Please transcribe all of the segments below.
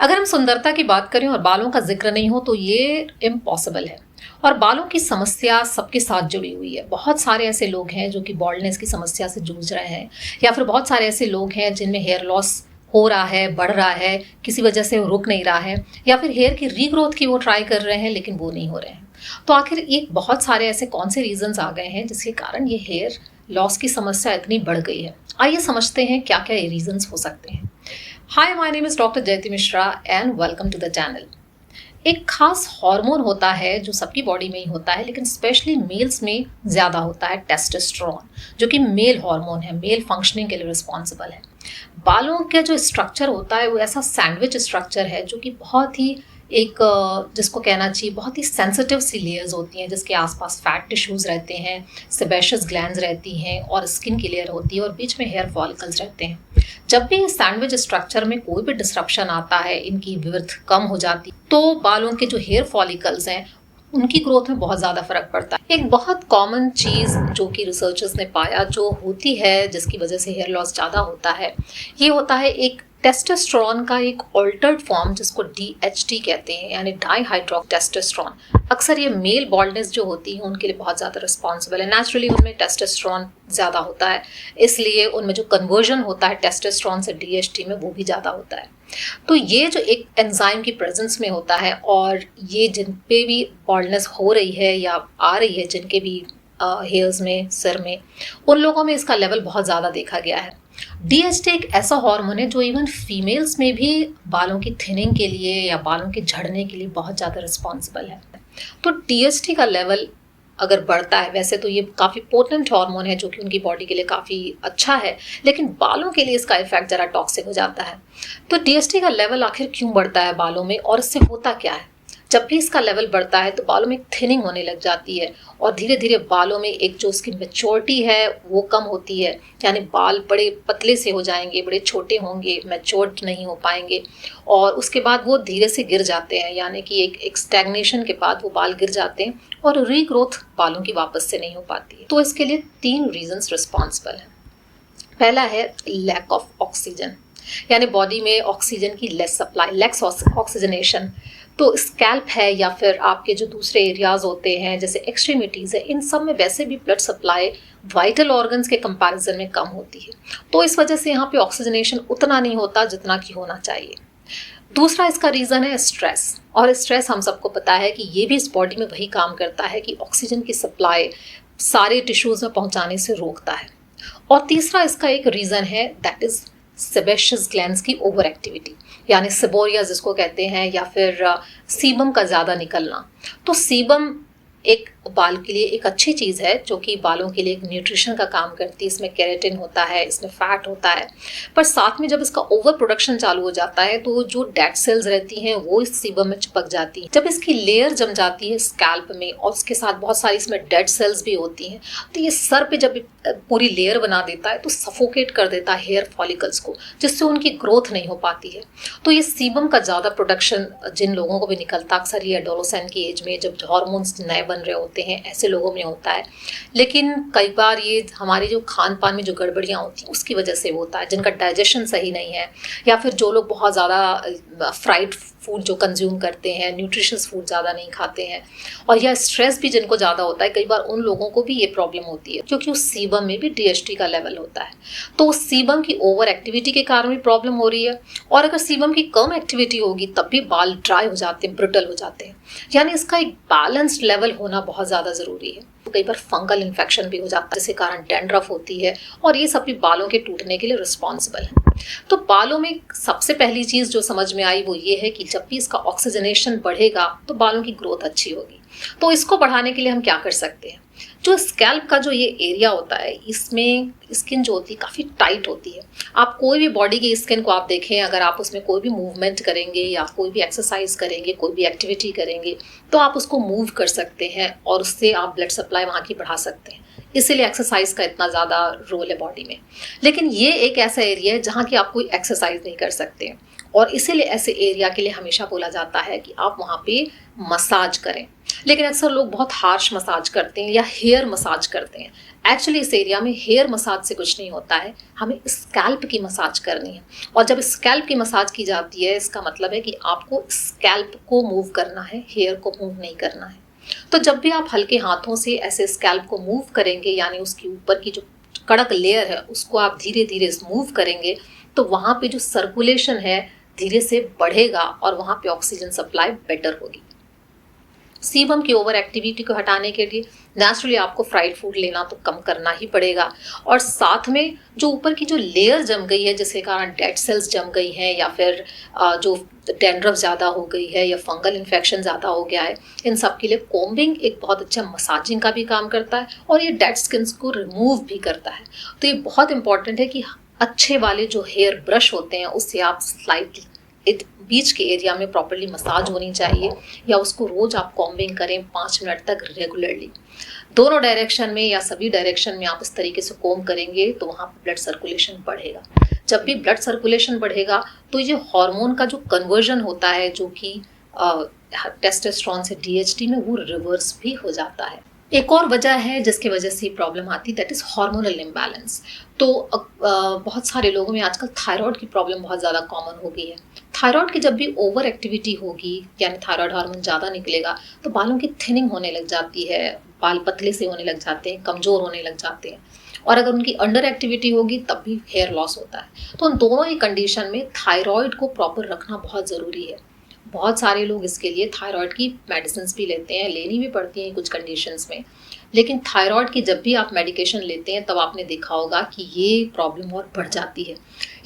अगर हम सुंदरता की बात करें और बालों का जिक्र नहीं हो तो ये इम्पॉसिबल है। और बालों की समस्या सबके साथ जुड़ी हुई है। बहुत सारे ऐसे लोग हैं जो कि बॉल्डनेस की समस्या से जूझ रहे हैं, या फिर बहुत सारे ऐसे लोग हैं जिनमें हेयर लॉस हो रहा है, बढ़ रहा है, किसी वजह से वो रुक नहीं रहा है, या फिर हेयर की रीग्रोथ की वो ट्राई कर रहे हैं लेकिन वो नहीं हो रहे हैं। तो आखिर ये बहुत सारे ऐसे कौन से रीजंस आ गए हैं जिसके कारण ये हेयर लॉस की समस्या इतनी बढ़ गई है। आइए समझते हैं क्या क्या ये रीजंस हो सकते हैं। Hi, my name is doctor Jayati Mishra and welcome to the channel. एक खास हार्मोन होता है जो सबकी बॉडी में ही होता है, लेकिन स्पेशली मेल्स में ज़्यादा होता है, टेस्टोस्टेरोन, जो कि मेल हार्मोन है, मेल फंक्शनिंग के लिए रिस्पॉन्सिबल है। बालों का जो स्ट्रक्चर होता है वो ऐसा सैंडविच स्ट्रक्चर है जो कि बहुत ही एक जिसको कहना चाहिए बहुत ही सेंसिटिव सी लेयर्स होती हैं, जिसके आसपास फैट टिश्यूज़ रहते हैं, सेबेशियस ग्लैंड्स रहती हैं और स्किन की लेयर होती है और बीच में हेयर फॉलिकल्स रहते हैं। जब भी इस सैंडविच स्ट्रक्चर में कोई भी डिस्रप्शन आता है, इनकी विड्थ कम हो जाती है, तो बालों के जो हेयर फॉलिकल्स हैं उनकी ग्रोथ में बहुत ज़्यादा फर्क पड़ता है। एक बहुत कॉमन चीज़ जो कि रिसर्चर्स ने पाया जो होती है जिसकी वजह से हेयर लॉस ज़्यादा होता है, ये होता है एक टेस्टोस्टेरोन का एक ऑल्टर्ड फॉर्म जिसको DHT कहते हैं, यानी डाईहाइड्रोटेस्टोस्टेरोन। अक्सर ये मेल बॉल्डनेस जो होती है उनके लिए बहुत ज़्यादा रिस्पॉन्सिबल है। नेचुरली उनमें टेस्टोस्टेरोन ज़्यादा होता है, इसलिए उनमें जो कन्वर्जन होता है टेस्टोस्टेरोन से DHT में वो भी ज़्यादा होता है। तो ये जो एक एंजाइम की प्रेजेंस में होता है, और ये जिन पे भी बॉल्डनेस हो रही है या आ रही है, जिनके भी हेयर्स में, सिर में, उन लोगों में इसका लेवल बहुत ज़्यादा देखा गया है। DHT एक ऐसा हार्मोन है जो इवन फीमेल्स में भी बालों की थिनिंग के लिए या बालों के झड़ने के लिए बहुत ज़्यादा रिस्पॉन्सिबल है। तो DHT का लेवल अगर बढ़ता है, वैसे तो ये काफ़ी पोटेंट हार्मोन है जो कि उनकी बॉडी के लिए काफ़ी अच्छा है, लेकिन बालों के लिए इसका इफेक्ट ज़रा टॉक्सिक हो जाता है। तो DHT का लेवल आखिर क्यों बढ़ता है बालों में, और इससे होता क्या है? जब भी इसका लेवल बढ़ता है तो बालों में थिनिंग होने लग जाती है, और धीरे धीरे बालों में एक जो उसकी मैच्योरिटी है वो कम होती है, यानी बाल बड़े पतले से हो जाएंगे, बड़े छोटे होंगे, मैच्योर्ड नहीं हो पाएंगे, और उसके बाद वो धीरे से गिर जाते हैं, यानी कि एक स्टैग्नेशन के बाद वो बाल गिर जाते हैं और रीग्रोथ बालों की वापस से नहीं हो पाती है। तो इसके लिए 3 रीजंस रिस्पॉन्सिबल हैं। पहला है लैक ऑफ ऑक्सीजन, यानी बॉडी में ऑक्सीजन की लेस सप्लाई, लेस ऑक्सीजनेशन। तो स्कैल्प है या फिर आपके जो दूसरे एरियाज होते हैं जैसे एक्सट्रीमिटीज़ है, इन सब में वैसे भी ब्लड सप्लाई वाइटल ऑर्गन्स के कंपैरिजन में कम होती है, तो इस वजह से यहाँ पे ऑक्सीजनेशन उतना नहीं होता जितना कि होना चाहिए। दूसरा इसका रीज़न है स्ट्रेस, और स्ट्रेस हम सबको पता है कि ये भी इस बॉडी में वही काम करता है कि ऑक्सीजन की सप्लाई सारे टिश्यूज़ में पहुँचाने से रोकता है। और तीसरा इसका एक रीज़न है, दैट इज़ सेबेशियस ग्लैंड्स की ओवर एक्टिविटी, यानी सेबोरिया जिसको कहते हैं, या फिर सीबम का ज़्यादा निकलना। तो सीबम एक बाल के लिए एक अच्छी चीज़ है जो कि बालों के लिए एक न्यूट्रिशन का काम करती है। इसमें केराटिन होता है, इसमें फैट होता है, पर साथ में जब इसका ओवर प्रोडक्शन चालू हो जाता है तो जो डेड सेल्स रहती हैं वो इस सीबम में चिपक जाती हैं। जब इसकी लेयर जम जाती है स्कैल्प में और उसके साथ बहुत सारी इसमें डेड सेल्स भी होती हैं, तो ये सर पे जब पूरी लेयर बना देता है तो सफोकेट कर देता है हेयर फॉलिकल्स को, जिससे उनकी ग्रोथ नहीं हो पाती है। तो ये सीबम का ज़्यादा प्रोडक्शन जिन लोगों को भी निकलता, अक्सर ये एडोलेसेंट की एज में जब हार्मोन्स नए बन रहे होते हैं, ऐसे लोगों में होता है। लेकिन कई बार ये हमारी जो खान पान में जो गड़बड़ियाँ होती हैं उसकी वजह से होता है, जिनका डाइजेशन सही नहीं है, या फिर जो लोग बहुत ज़्यादा फ्राइड फूड जो कंज्यूम करते हैं, न्यूट्रिशियस फूड ज़्यादा नहीं खाते हैं, और या स्ट्रेस भी जिनको ज़्यादा होता है, कई बार उन लोगों को भी ये प्रॉब्लम होती है, क्योंकि उस सीबम में भी DHT का लेवल होता है। तो उस सीबम की ओवर एक्टिविटी के कारण भी प्रॉब्लम हो रही है, और अगर सीबम की कम एक्टिविटी होगी तब भी बाल ड्राई हो जाते हैं, ब्रिटल हो जाते हैं। यानी इसका एक बैलेंस्ड लेवल होना बहुत ज़्यादा ज़रूरी है। कई बार फंगल इन्फेक्शन भी हो जाता है, जिसके कारण डैंड्रफ होती है, और ये सब भी बालों के टूटने के लिए रिस्पॉन्सिबल है। तो बालों में सबसे पहली चीज़ जो समझ में आई वो ये है कि जब भी इसका ऑक्सीजनेशन बढ़ेगा तो बालों की ग्रोथ अच्छी होगी। तो इसको बढ़ाने के लिए हम क्या कर सकते हैं? जो स्कैल्प का जो ये एरिया होता है, इसमें स्किन जो होती है काफ़ी टाइट होती है। आप कोई भी बॉडी की स्किन को आप देखें, अगर आप उसमें कोई भी मूवमेंट करेंगे या कोई भी एक्सरसाइज करेंगे, कोई भी एक्टिविटी करेंगे, तो आप उसको मूव कर सकते हैं और उससे आप ब्लड सप्लाई वहाँ की बढ़ा सकते हैं। इसीलिए एक्सरसाइज का इतना ज़्यादा रोल है बॉडी में। लेकिन ये एक ऐसा एरिया है जहाँ की आप कोई एक्सरसाइज नहीं कर सकते हैं, और इसीलिए ऐसे एरिया के लिए हमेशा बोला जाता है कि आप वहाँ पे मसाज करें। लेकिन अक्सर लोग बहुत हार्श मसाज करते हैं या हेयर मसाज करते हैं। एक्चुअली इस एरिया में हेयर मसाज से कुछ नहीं होता है, हमें स्कैल्प की मसाज करनी है। और जब स्कैल्प की मसाज की जाती है, इसका मतलब है कि आपको स्कैल्प को मूव करना है, हेयर को मूव नहीं करना है। तो जब भी आप हल्के हाथों से ऐसे स्कैल्प को मूव करेंगे, यानी उसके ऊपर की जो कड़क लेयर है उसको आप धीरे धीरे मूव करेंगे, तो वहाँ पे जो सर्कुलेशन है धीरे से बढ़ेगा और वहाँ पे ऑक्सीजन सप्लाई बेटर होगी। सीबम की ओवर एक्टिविटी को हटाने के लिए नेचुरली आपको फ्राइड फूड लेना तो कम करना ही पड़ेगा, और साथ में जो ऊपर की जो लेयर जम गई है जिसके कारण डेड सेल्स जम गई हैं, या फिर जो डैंड्रफ ज़्यादा हो गई है या फंगल इन्फेक्शन ज़्यादा हो गया है, इन सब के लिए कोम्बिंग एक बहुत अच्छा मसाजिंग का भी काम करता है और ये डेड स्किन्स को रिमूव भी करता है। तो ये बहुत इंपॉर्टेंट है कि अच्छे वाले जो हेयर ब्रश होते हैं उससे आप स्लाइटली बीच के एरिया में प्रॉपर्ली मसाज होनी चाहिए, या उसको रोज आप कॉम्बिंग करें 5 मिनट तक रेगुलरली। दोनों डायरेक्शन में या सभी डायरेक्शन में आप इस तरीके से कॉम्ब करेंगे तो वहाँ पर ब्लड सर्कुलेशन बढ़ेगा। जब भी ब्लड सर्कुलेशन बढ़ेगा तो ये हार्मोन का जो कन्वर्जन होता है जो कि टेस्टोस्टेरोन से DHT में, वो रिवर्स भी हो जाता है। एक और वजह है जिसकी वजह से प्रॉब्लम आती है, दैट इज हार्मोनल इम्बैलेंस। तो बहुत सारे लोगों में आजकल थायराइड की प्रॉब्लम बहुत ज़्यादा कॉमन हो गई है। थायराइड की जब भी ओवर एक्टिविटी होगी, यानी थायराइड हार्मोन ज़्यादा निकलेगा, तो बालों की थिनिंग होने लग जाती है, बाल पतले से होने लग जाते हैं, कमज़ोर होने लग जाते हैं। और अगर उनकी अंडर एक्टिविटी होगी तब भी हेयर लॉस होता है। तो उन दोनों ही कंडीशन में थायराइड को प्रॉपर रखना बहुत ज़रूरी है। बहुत सारे लोग इसके लिए थायराइड की मेडिसिन भी लेते हैं, लेनी भी पड़ती हैं कुछ कंडीशंस में। लेकिन थायराइड की जब भी आप मेडिकेशन लेते हैं तब आपने देखा होगा कि ये प्रॉब्लम और बढ़ जाती है।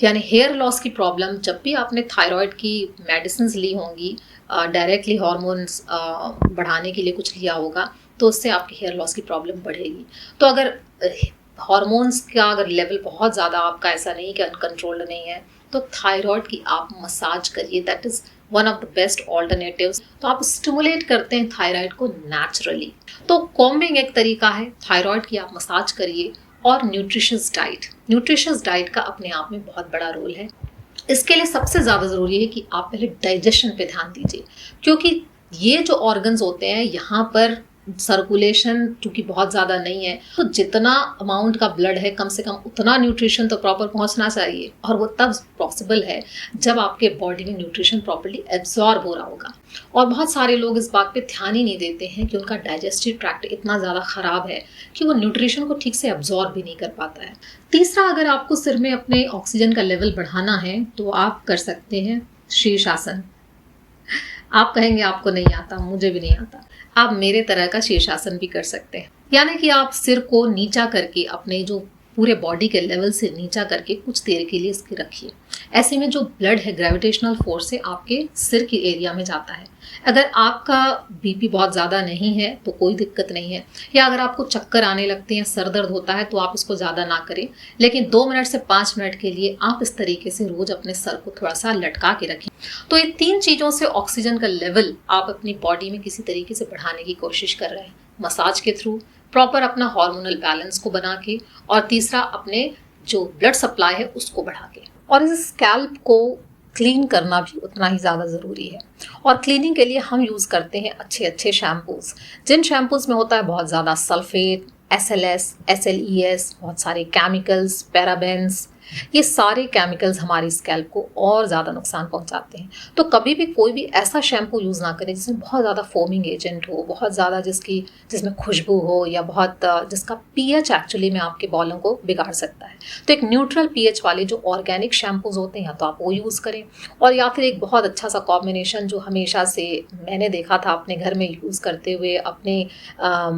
यानी हेयर लॉस की प्रॉब्लम, जब भी आपने थायराइड की मेडिसिन ली होंगी, डायरेक्टली हार्मोन्स बढ़ाने के लिए कुछ लिया होगा, तो उससे आपकी हेयर लॉस की प्रॉब्लम बढ़ेगी। तो अगर हार्मोन्स का अगर लेवल बहुत ज़्यादा आपका ऐसा नहीं कि अनकंट्रोल्ड नहीं है, तो थायराइड की आप मसाज करिए, that is one of the best alternatives. तो आप स्टिमुलेट करते हैं थायराइड को नेचुरली। तो कॉम्बिंग एक तरीका है, थायराइड की आप मसाज करिए। और न्यूट्रिशियस डाइट का अपने आप में बहुत बड़ा रोल है। इसके लिए सबसे ज़्यादा ज़रूरी है कि आप पहले डाइजेशन पे ध्यान दीजिए, क्योंकि ये जो ऑर्गन्स होते हैं यहाँ पर सर्कुलेशन चूँकि बहुत ज़्यादा नहीं है, तो जितना अमाउंट का ब्लड है कम से कम उतना न्यूट्रिशन तो प्रॉपर पहुँचना चाहिए। और वो तब पॉसिबल है जब आपके बॉडी में न्यूट्रिशन प्रॉपर्ली एब्जॉर्ब हो रहा होगा। और बहुत सारे लोग इस बात पे ध्यान ही नहीं देते हैं कि उनका डाइजेस्टिव ट्रैक्ट इतना ज़्यादा ख़राब है कि वो न्यूट्रिशन को ठीक से एब्जॉर्ब भी नहीं कर पाता है। तीसरा, अगर आपको सिर में अपने ऑक्सीजन का लेवल बढ़ाना है तो आप कर सकते हैं शीर्षासन। आप कहेंगे आपको नहीं आता, मुझे भी नहीं आता। आप मेरे तरह का शीर्षासन भी कर सकते हैं, यानी कि आप सिर को नीचा करके अपने जो पूरे बॉडी के लेवल से नीचा करके कुछ देर के लिए इसके रखिए। ऐसे में जो ब्लड है ग्रेविटेशनल फोर्स से आपके सिर के एरिया में जाता है। अगर आपका बीपी बहुत ज़्यादा नहीं है तो कोई दिक्कत नहीं है, या अगर आपको चक्कर आने लगते हैं, सर दर्द होता है, तो आप इसको ज़्यादा ना करें। लेकिन 2 मिनट से 5 मिनट के लिए आप इस तरीके से रोज़ अपने सर को थोड़ा सा लटका के रखें। तो ये 3 चीज़ों से ऑक्सीजन का लेवल आप अपनी बॉडी में किसी तरीके से बढ़ाने की कोशिश कर रहे हैं, मसाज के थ्रू, प्रॉपर अपना हार्मोनल बैलेंस को बना के, और तीसरा अपने जो ब्लड सप्लाई है उसको बढ़ा के। और इस स्कैल्प को क्लीन करना भी उतना ही ज़्यादा ज़रूरी है। और क्लीनिंग के लिए हम यूज़ करते हैं अच्छे शैम्पूज़, जिन शैम्पूज़ में होता है बहुत ज़्यादा सल्फेट, SLS, SLES, बहुत सारे केमिकल्स, पैराबेन्स। ये सारे केमिकल्स हमारी स्कैल्प को और ज़्यादा नुकसान पहुंचाते हैं। तो कभी भी कोई भी ऐसा शैम्पू यूज़ ना करें जिसमें बहुत ज़्यादा फोमिंग एजेंट हो, बहुत ज़्यादा जिसमें खुशबू हो, या बहुत जिसका pH एक्चुअली में आपके बालों को बिगाड़ सकता है। तो एक न्यूट्रल pH वाले जो ऑर्गेनिक शैम्पूज होते हैं, या तो आप वो यूज़ करें, और या फिर एक बहुत अच्छा सा कॉम्बिनेशन जो हमेशा से मैंने देखा था अपने घर में यूज़ करते हुए अपने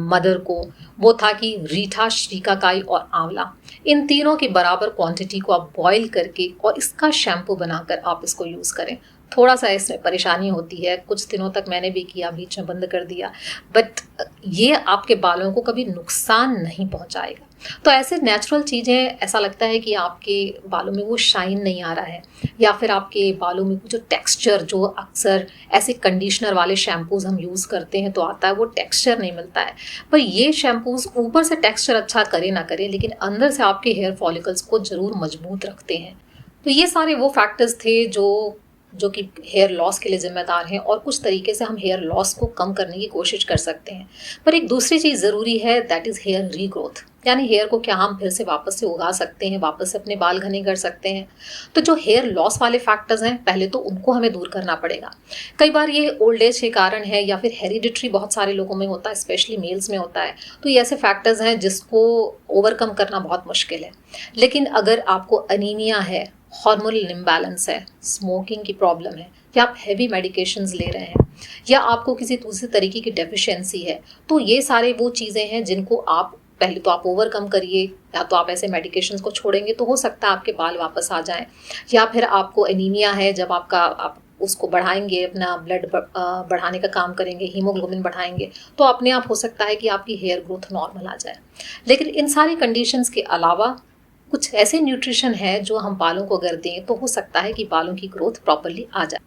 मदर को, वो था कि रीठा, श्रीकाकाई और आंवला, इन तीनों की बराबर क्वांटिटी को आप बॉईल करके और इसका शैम्पू बनाकर आप इसको यूज़ करें। थोड़ा सा इसमें परेशानी होती है, कुछ दिनों तक मैंने भी किया, बीच में बंद कर दिया, बट ये आपके बालों को कभी नुकसान नहीं पहुंचाएगा। तो ऐसे नेचुरल चीज़ें, ऐसा लगता है कि आपके बालों में वो शाइन नहीं आ रहा है, या फिर आपके बालों में जो टेक्सचर, जो अक्सर ऐसे कंडीशनर वाले शैम्पूज़ हम यूज़ करते हैं तो आता है, वो टेक्सचर नहीं मिलता है। पर ये शैम्पूज़ ऊपर से टेक्सचर अच्छा करे ना करे, लेकिन अंदर से आपके हेयर फॉलिकल्स को ज़रूर मजबूत रखते हैं। तो ये सारे वो फैक्टर्स थे जो जो कि हेयर लॉस के लिए ज़िम्मेदार हैं, और कुछ तरीके से हम हेयर लॉस को कम करने की कोशिश कर सकते हैं। पर एक दूसरी चीज़ ज़रूरी है, दैट इज़ हेयर रीग्रोथ, यानी हेयर को क्या हम फिर से वापस से उगा सकते हैं, वापस से अपने बाल घने कर सकते हैं। तो जो हेयर लॉस वाले फैक्टर्स हैं, पहले तो उनको हमें दूर करना पड़ेगा। कई बार ये ओल्ड एज के कारण है या फिर हेरिडिटरी बहुत सारे लोगों में होता है, स्पेशली मेल्स में होता है। तो ये ऐसे फैक्टर्स हैं जिसको ओवरकम करना बहुत मुश्किल है। लेकिन अगर आपको अनीमिया है, हार्मोनल इम्बैलेंस है, स्मोकिंग की प्रॉब्लम है, या आप हैवी मेडिकेशंस ले रहे हैं, या आपको किसी दूसरे तरीके की डेफिशिएंसी है, तो ये सारे वो चीज़ें हैं जिनको आप पहले तो आप ओवरकम करिए। या तो आप ऐसे मेडिकेशंस को छोड़ेंगे तो हो सकता है आपके बाल वापस आ जाएं, या फिर आपको एनीमिया है, जब आप उसको बढ़ाएंगे, अपना ब्लड बढ़ाने का काम करेंगे, हीमोग्लोबिन बढ़ाएंगे, तो अपने आप हो सकता है कि आपकी हेयर ग्रोथ नॉर्मल आ जाए। लेकिन इन सारी कंडीशंस के अलावा कुछ ऐसे न्यूट्रिशन है जो हम बालों को अगर दें तो हो सकता है कि बालों की ग्रोथ प्रॉपरली आ जाए।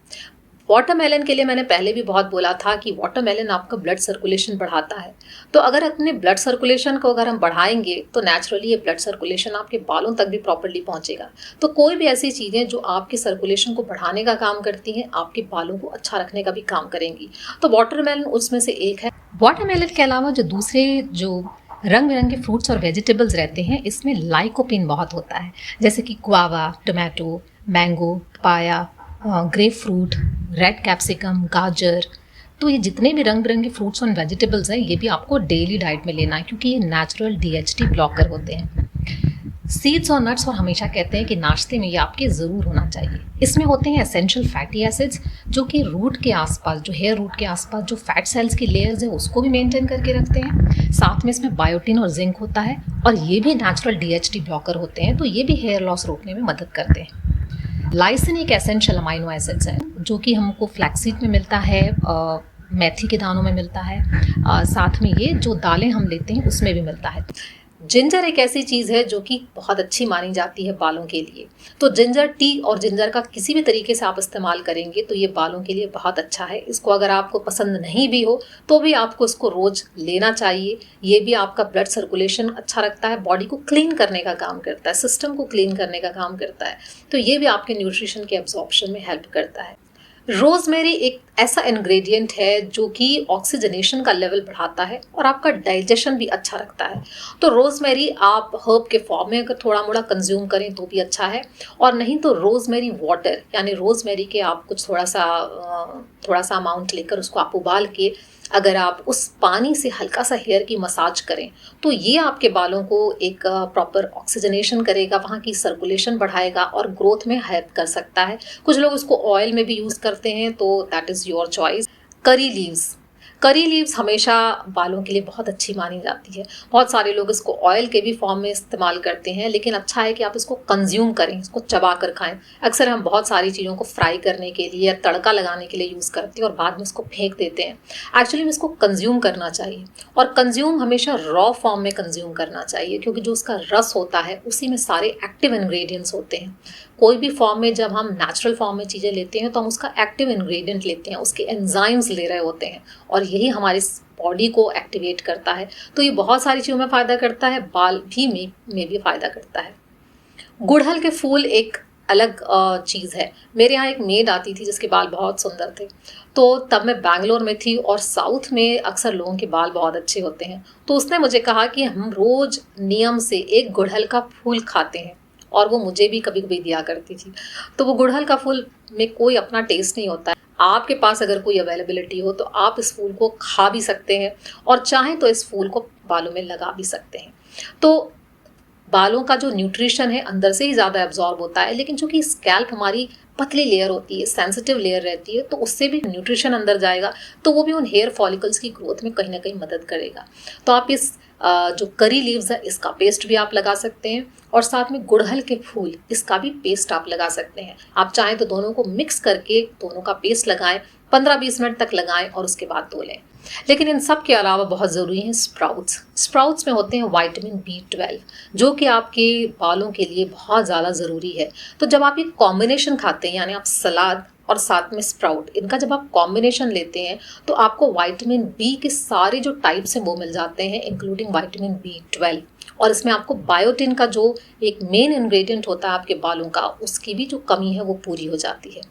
वाटरमेलन के लिए मैंने पहले भी बहुत बोला था कि वाटरमेलन आपका ब्लड सर्कुलेशन बढ़ाता है। तो अगर अपने ब्लड सर्कुलेशन को अगर हम बढ़ाएंगे तो नेचुरली ये ब्लड सर्कुलेशन आपके बालों तक भी प्रॉपरली पहुंचेगा। तो कोई भी ऐसी चीज़ें जो आपके सर्कुलेशन को बढ़ाने का काम करती हैं, आपके बालों को अच्छा रखने का भी काम करेंगी। तो वाटरमेलन उसमें से एक है। वाटरमेलन के अलावा जो दूसरे जो रंग बिरंगे फ्रूट्स और वेजिटेबल्स रहते हैं, इसमें लाइकोपिन बहुत होता है, जैसे कि गुआवा, टोमेटो, मैंगो, पाया, ग्रेप फ्रूट, रेड कैप्सिकम, गाजर। तो ये जितने भी रंग बिरंगे फ्रूट्स और वेजिटेबल्स हैं, ये भी आपको डेली डाइट में लेना है, क्योंकि ये नेचुरल DHT ब्लॉकर होते हैं। सीड्स और नट्स, और हमेशा कहते हैं कि नाश्ते में ये आपके ज़रूर होना चाहिए। इसमें होते हैं एसेंशियल फैटी एसिड्स, जो कि रूट के आसपास, जो हेयर रूट के आसपास जो फैट सेल्स की लेयर्स हैं उसको भी मेंटेन करके रखते हैं। साथ में इसमें बायोटिन और जिंक होता है, और ये भी नेचुरल DHT ब्लॉकर होते हैं, तो ये भी हेयर लॉस रोकने में मदद करते हैं। लाइसिन एक एसेंशियल अमाइनो एसिड्स है, जो कि हमको फ्लैक्सीड में मिलता है, मेथी के दानों में मिलता है, साथ में ये जो दालें हम लेते हैं उसमें भी मिलता है। जिंजर एक ऐसी चीज़ है जो कि बहुत अच्छी मानी जाती है बालों के लिए। तो जिंजर टी और जिंजर का किसी भी तरीके से आप इस्तेमाल करेंगे तो ये बालों के लिए बहुत अच्छा है। इसको अगर आपको पसंद नहीं भी हो तो भी आपको इसको रोज़ लेना चाहिए। ये भी आपका ब्लड सर्कुलेशन अच्छा रखता है, बॉडी को क्लीन करने का काम करता है, सिस्टम को क्लीन करने का काम करता है। तो ये भी आपके न्यूट्रिशन के एब्जॉर्प्शन में हेल्प करता है। रोजमेरी एक ऐसा इंग्रेडिएंट है जो कि ऑक्सीजनेशन का लेवल बढ़ाता है और आपका डाइजेशन भी अच्छा रखता है। तो रोजमेरी आप हर्ब के फॉर्म में अगर थोड़ा मोड़ा कंज्यूम करें तो भी अच्छा है, और नहीं तो रोजमेरी वाटर, यानी रोजमेरी के आप कुछ थोड़ा सा अमाउंट लेकर उसको आप उबाल के अगर आप उस पानी से हल्का सा हेयर की मसाज करें तो ये आपके बालों को एक प्रॉपर ऑक्सीजनेशन करेगा, वहाँ की सर्कुलेशन बढ़ाएगा और ग्रोथ में हेल्प कर सकता है। कुछ लोग इसको ऑयल में भी यूज़ करते हैं, तो that is your choice. Curry leaves हमेशा बालों के लिए बहुत अच्छी मानी जाती है। बहुत सारे लोग इसको ऑयल के भी फॉर्म में इस्तेमाल करते हैं, लेकिन अच्छा है कि आप इसको कंज्यूम करें, इसको चबा कर खाएं। अक्सर हम बहुत सारी चीज़ों को फ्राई करने के लिए या तड़का लगाने के लिए यूज़ करते हैं और बाद में इसको फेंक देते हैं। एक्चुअली में इसको कंज्यूम करना चाहिए, और कंज्यूम हमेशा रॉ फॉर्म में कंज्यूम करना चाहिए, क्योंकि जो उसका रस होता है उसी में सारे एक्टिव इंग्रेडिएंट्स होते हैं। कोई भी फॉर्म में जब हम नेचुरल फॉर्म में चीज़ें लेते हैं तो हम उसका एक्टिव इंग्रेडिएंट लेते हैं, उसके एंजाइम्स ले रहे होते हैं, और यही हमारी बॉडी को एक्टिवेट करता है। तो ये बहुत सारी चीज़ों में फ़ायदा करता है, बाल भी में भी फ़ायदा करता है। गुड़हल के फूल एक अलग चीज़ है। मेरे यहाँ एक मेड आती थी जिसके बाल बहुत सुंदर थे, तो तब मैं बैंगलोर में थी और साउथ में अक्सर लोगों के बाल बहुत अच्छे होते हैं। तो उसने मुझे कहा कि हम रोज़ नियम से एक गुड़हल का फूल खाते हैं, और वो मुझे भी कभी कभी दिया करती थी। तो वो गुड़हल का फूल में कोई अपना टेस्ट नहीं होता है। आपके पास अगर कोई अवेलेबिलिटी हो तो आप इस फूल को खा भी सकते हैं, और चाहें तो इस फूल को बालों में लगा भी सकते हैं। तो बालों का जो न्यूट्रिशन है अंदर से ही ज़्यादा एब्जॉर्ब होता है, लेकिन चूंकि स्कैल्प हमारी पतली लेयर होती है, सेंसिटिव लेयर रहती है, तो उससे भी न्यूट्रिशन अंदर जाएगा, तो वो भी उन हेयर फॉलिकल्स की ग्रोथ में कहीं ना कहीं मदद करेगा। तो आप इस जो करी लीव्स है इसका पेस्ट भी आप लगा सकते हैं, और साथ में गुड़हल के फूल इसका भी पेस्ट आप लगा सकते हैं। आप चाहें तो दोनों को मिक्स करके दोनों का पेस्ट लगाएं, 15-20 मिनट तक लगाएं और उसके बाद धो लें। लेकिन इन सब के अलावा बहुत ज़रूरी हैं स्प्राउट्स में होते हैं विटामिन B12, जो कि आपके बालों के लिए बहुत ज़्यादा ज़रूरी है। तो जब आप ये कॉम्बिनेशन खाते हैं, यानी आप सलाद और साथ में स्प्राउट, इनका जब आप कॉम्बिनेशन लेते हैं तो आपको विटामिन बी के सारे जो टाइप्स हैं वो मिल जाते हैं, इंक्लूडिंग विटामिन B12। और इसमें आपको बायोटिन का जो एक मेन इंग्रेडिएंट होता है आपके बालों का, उसकी भी जो कमी है वो पूरी हो जाती है।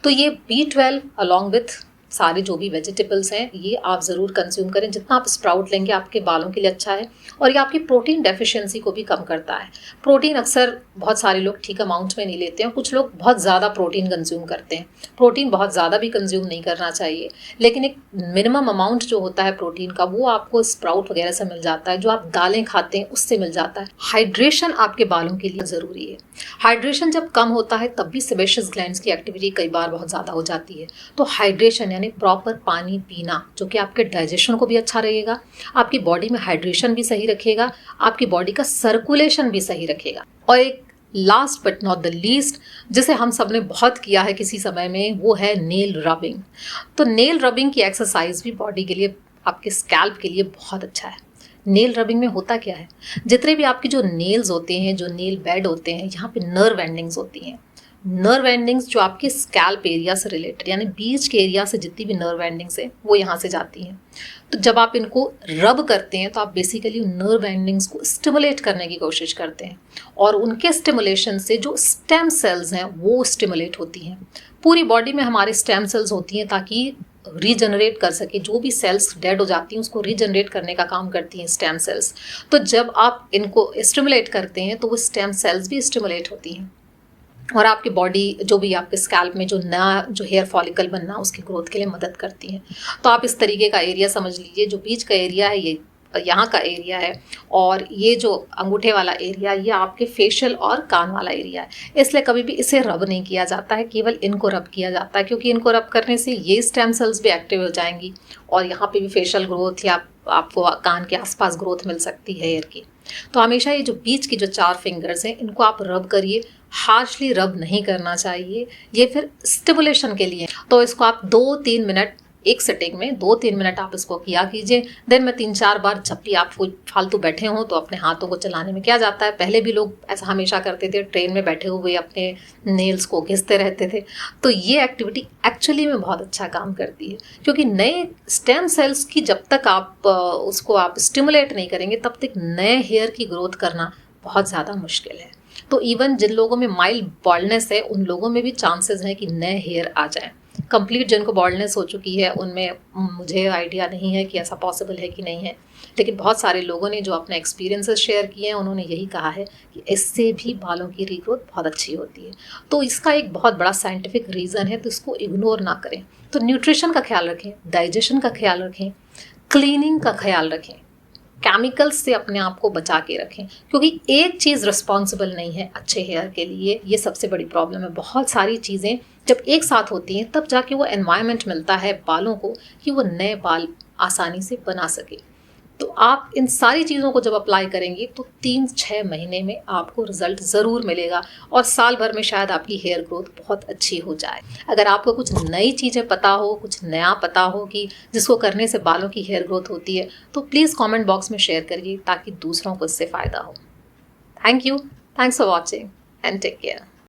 तो ये B12 अलॉन्ग विथ सारे जो भी वेजिटेबल्स हैं ये आप ज़रूर कंज्यूम करें। जितना आप स्प्राउट लेंगे आपके बालों के लिए अच्छा है। और ये आपकी प्रोटीन डेफिशिएंसी को भी कम करता है। प्रोटीन अक्सर बहुत सारे लोग ठीक अमाउंट में नहीं लेते हैं, कुछ लोग बहुत ज़्यादा प्रोटीन कंज्यूम करते हैं। प्रोटीन बहुत ज़्यादा भी कंज्यूम नहीं करना चाहिए, लेकिन एक मिनिमम अमाउंट जो होता है प्रोटीन का वो आपको स्प्राउट वगैरह से मिल जाता है, जो आप दालें खाते हैं उससे मिल जाता है। हाइड्रेशन आपके बालों के लिए ज़रूरी है। हाइड्रेशन जब कम होता है तब भी सेबेशियस ग्लैंड्स की एक्टिविटी कई बार बहुत ज़्यादा हो जाती है। तो हाइड्रेशन यानी प्रॉपर पानी पीना, जो कि आपके डाइजेशन को भी अच्छा रहेगा, आपकी बॉडी में हाइड्रेशन भी सही रखेगा, आपकी बॉडी का सर्कुलेशन भी सही रखेगा। और एक last but not the least, जिसे हम सब ने बहुत किया है किसी समय में, वो है नेल रबिंग। तो नेल रबिंग की एक्सरसाइज भी बॉडी के लिए, आपके स्कैल्प के लिए बहुत अच्छा है। नेल रबिंग में होता क्या है, जितने भी आपके जो नेल्स होते हैं, जो नेल बेड होते हैं, यहाँ पे नर्व एंडिंग्स होती हैं। नर्व एंडिंग्स जो आपके स्कैल्प एरिया से रिलेटेड, यानी बीच के एरिया से जितनी भी नर्व एंडिंग्स है वो यहाँ से जाती हैं। तो जब आप इनको रब करते हैं तो आप बेसिकली नर्व एंडिंग्स को स्टिमुलेट करने की कोशिश करते हैं, और उनके स्टिमुलेशन से जो स्टेम सेल्स हैं वो स्टिमुलेट होती हैं। पूरी बॉडी में हमारे स्टेम सेल्स होती हैं ताकि रीजनरेट कर सके, जो भी सेल्स डेड हो जाती हैं उसको रीजनरेट करने का काम करती हैं स्टेम सेल्स। तो जब आप इनको स्टिमुलेट करते हैं तो वो स्टेम सेल्स भी स्टिमुलेट होती हैं, और आपकी बॉडी जो भी आपके स्कैल्प में जो नया जो हेयर फॉलिकल बनना उसकी ग्रोथ के लिए मदद करती हैं। तो आप इस तरीके का एरिया समझ लीजिए, जो बीच का एरिया है ये यहाँ का एरिया है, और ये जो अंगूठे वाला एरिया ये आपके फेशियल और कान वाला एरिया है। इसलिए कभी भी इसे रब नहीं किया जाता है, केवल इनको रब किया जाता है, क्योंकि इनको रब करने से ये स्टेम सेल्स भी एक्टिव हो जाएंगी और यहाँ पे भी फेशियल ग्रोथ या आपको कान के आसपास ग्रोथ मिल सकती है हेयर की। तो हमेशा ये जो बीच की जो 4 फिंगर्स हैं इनको आप रब करिए, हार्शली रब नहीं करना चाहिए, ये फिर स्टिमुलेशन के लिए। तो इसको आप 2-3 मिनट, एक सिटिंग में 2-3 मिनट आप इसको किया कीजिए। दिन में 3-4 बार, जब भी आप फालतू बैठे हों तो अपने हाथों को चलाने में क्या जाता है। पहले भी लोग ऐसा हमेशा करते थे, ट्रेन में बैठे हुए अपने नेल्स को घिसते रहते थे। तो ये एक्टिविटी एक्चुअली में बहुत अच्छा काम करती है, क्योंकि नए स्टेम सेल्स की जब तक आप उसको आप स्टिमुलेट नहीं करेंगे तब तक नए हेयर की ग्रोथ करना बहुत ज़्यादा मुश्किल है। तो इवन जिन लोगों में माइल्ड बॉल्डनेस है उन लोगों में भी चांसेस हैं कि नए हेयर आ जाएं। कंप्लीट जिनको बॉल्डनेस हो चुकी है उनमें मुझे आइडिया नहीं है कि ऐसा पॉसिबल है कि नहीं है, लेकिन बहुत सारे लोगों ने जो अपने एक्सपीरियंसेस शेयर किए हैं उन्होंने यही कहा है कि इससे भी बालों की रीग्रोथ बहुत अच्छी होती है। तो इसका एक बहुत बड़ा साइंटिफिक रीज़न है, तो इसको इग्नोर ना करें। तो न्यूट्रिशन का ख्याल रखें, डाइजेशन का ख्याल रखें, क्लीनिंग का ख्याल रखें, केमिकल्स से अपने आप को बचा के रखें, क्योंकि एक चीज़ रिस्पॉन्सिबल नहीं है अच्छे हेयर के लिए। ये सबसे बड़ी प्रॉब्लम है। बहुत सारी चीज़ें जब एक साथ होती हैं तब जाके वो एनवायरनमेंट मिलता है बालों को कि वो नए बाल आसानी से बना सके। तो आप इन सारी चीज़ों को जब अप्लाई करेंगे तो 3-6 महीने में आपको रिजल्ट ज़रूर मिलेगा, और साल भर में शायद आपकी हेयर ग्रोथ बहुत अच्छी हो जाए। अगर आपको कुछ नई चीज़ें पता हो, कुछ नया पता हो कि जिसको करने से बालों की हेयर ग्रोथ होती है, तो प्लीज़ कमेंट बॉक्स में शेयर करिए ताकि दूसरों को इससे फ़ायदा हो। Thank you, thanks for watching and take care.